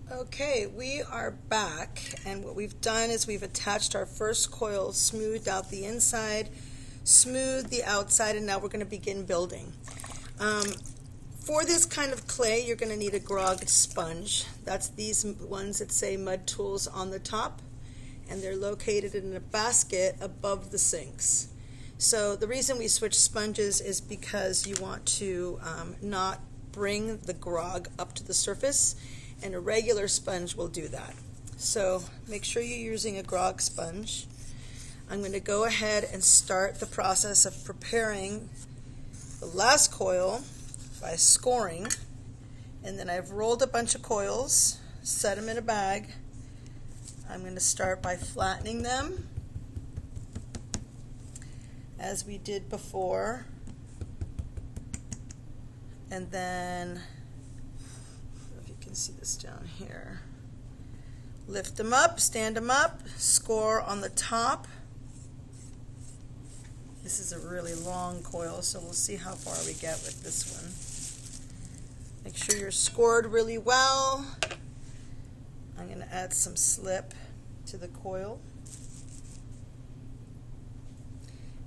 Okay, we are back, and what we've done is we've attached our first coil, smoothed out the inside, smoothed the outside, and now we're going to begin building. For this kind of clay, you're going to need a grog sponge. That's these ones that say Mud Tools on the top, and they're located in a basket above the sinks. So the reason we switch sponges is because you want to not bring the grog up to the surface, and a regular sponge will do that. So make sure you're using a grog sponge. I'm going to go ahead and start the process of preparing the last coil by scoring, and then I've rolled a bunch of coils, set them in a bag. I'm going to start by flattening them as we did before, and then see this down here. Lift them up, stand them up, score on the top. This is a really long coil, so we'll see how far we get with this one. Make sure you're scored really well. I'm going to add some slip to the coil.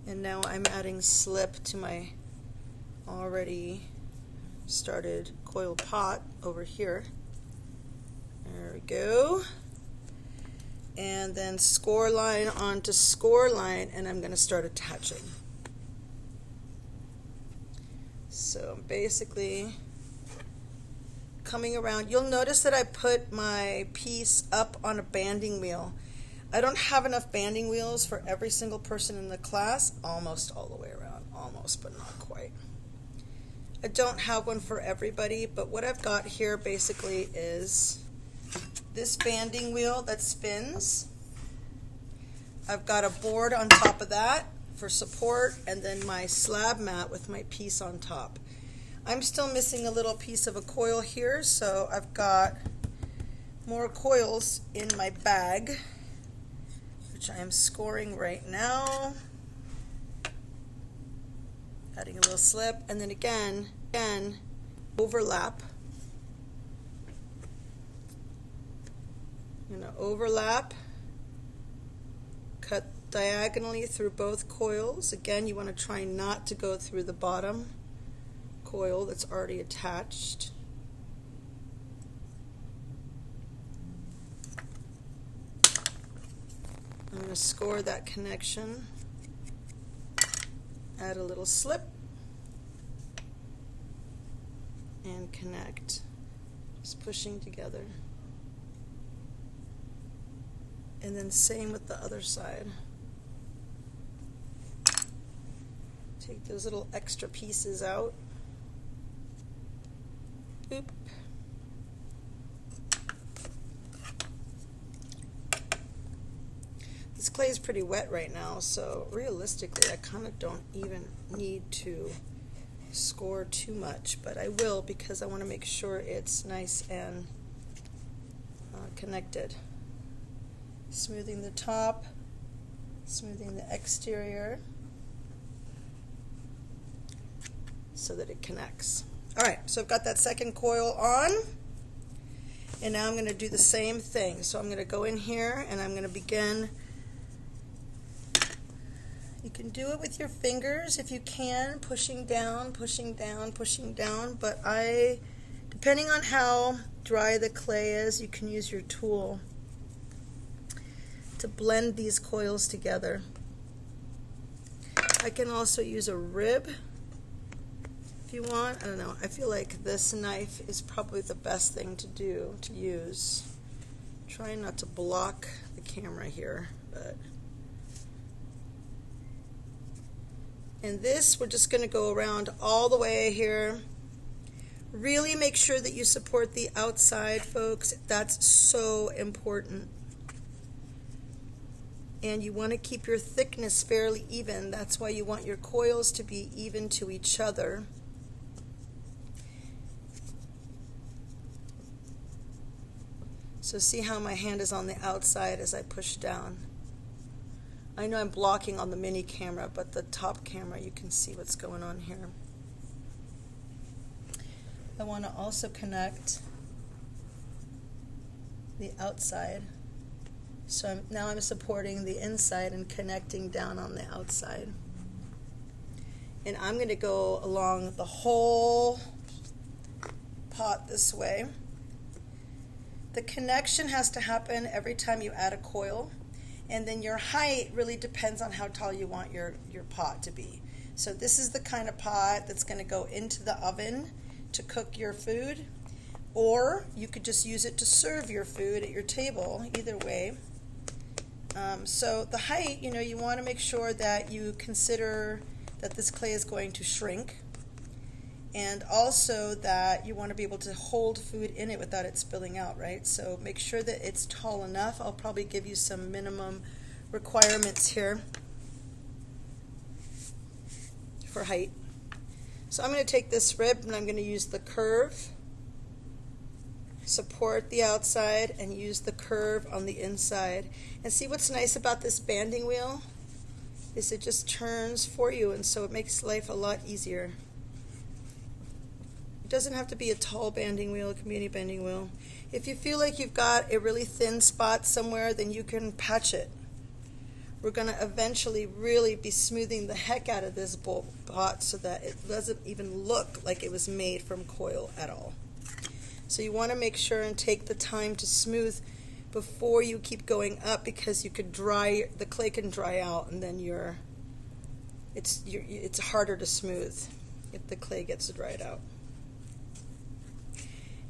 And now I'm adding slip to my already started coil pot over here. There we go. And then score line onto score line, and I'm going to start attaching. So I'm basically coming around. You'll notice that I put my piece up on a banding wheel. I don't have enough banding wheels for every single person in the class, almost all the way around, almost, but not quite. I don't have one for everybody, but what I've got here basically is this banding wheel that spins. I've got a board on top of that for support, and then my slab mat with my piece on top. I'm still missing a little piece of a coil here, so I've got more coils in my bag, which I am scoring right now. Adding a little slip, and then again overlap. I'm going to overlap, cut diagonally through both coils. Again, you want to try not to go through the bottom coil that's already attached. I'm going to score that connection. Add a little slip and connect, just pushing together. And then same with the other side. Take those little extra pieces out. Oop. This clay is pretty wet right now, so realistically I kind of don't even need to score too much, but I will because I want to make sure it's nice and connected. Smoothing the top, smoothing the exterior so that it connects. Alright, so I've got that second coil on, and now I'm going to do the same thing. So I'm going to go in here and I'm going to begin. You can do it with your fingers if you can, pushing down, pushing down, pushing down, but depending on how dry the clay is, you can use your tool to blend these coils together. I can also use a rib if you want. I don't know. I feel like this knife is probably the best thing to use. Trying not to block the camera here, but. And this, we're just going to go around all the way here. Really make sure that you support the outside, folks. That's so important. And you want to keep your thickness fairly even. That's why you want your coils to be even to each other. So see how my hand is on the outside as I push down. I know I'm blocking on the mini camera, but the top camera you can see what's going on here. I want to also connect the outside. So now I'm supporting the inside and connecting down on the outside. And I'm going to go along the whole pot this way. The connection has to happen every time you add a coil, and then your height really depends on how tall you want your pot to be. So this is the kind of pot that's going to go into the oven to cook your food, or you could just use it to serve your food at your table, either way. So the height, you want to make sure that you consider that this clay is going to shrink, and also that you want to be able to hold food in it without it spilling out, right? So make sure that it's tall enough. I'll probably give you some minimum requirements here for height. So I'm going to take this rib and I'm going to use the curve, support the outside, and use the curve on the inside. And see, what's nice about this banding wheel is it just turns for you, and so it makes life a lot easier. It doesn't have to be a tall banding wheel, it can be any banding wheel. If you feel like you've got a really thin spot somewhere, then you can patch it. We're going to eventually really be smoothing the heck out of this pot so that it doesn't even look like it was made from coil at all. So you want to make sure and take the time to smooth before you keep going up, because you could the clay can dry out, and then it's harder to smooth if the clay gets dried out.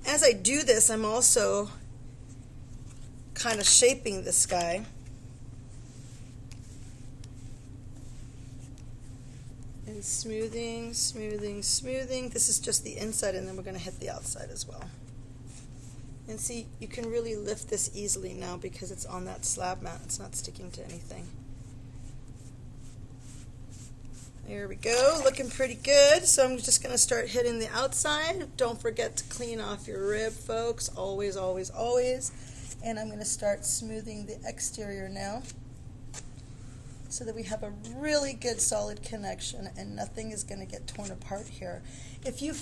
As I do this, I'm also kind of shaping this guy. And smoothing, smoothing, smoothing. This is just the inside, and then we're going to hit the outside as well. And see, you can really lift this easily now because it's on that slab mat. It's not sticking to anything. There we go, looking pretty good. So I'm just going to start hitting the outside. Don't forget to clean off your rib, folks. Always, always, always. And I'm going to start smoothing the exterior now so that we have a really good solid connection and nothing is going to get torn apart here. If you're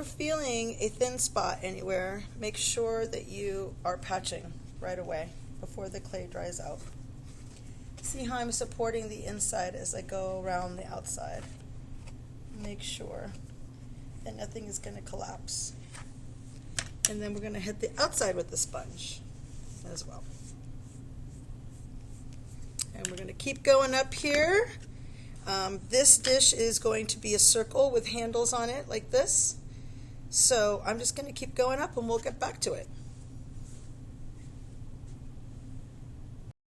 feeling a thin spot anywhere, make sure that you are patching right away before the clay dries out. See how I'm supporting the inside as I go around the outside. Make sure that nothing is going to collapse. And then we're going to hit the outside with the sponge as well. And we're going to keep going up here. This dish is going to be a circle with handles on it like this. So I'm just going to keep going up and we'll get back to it.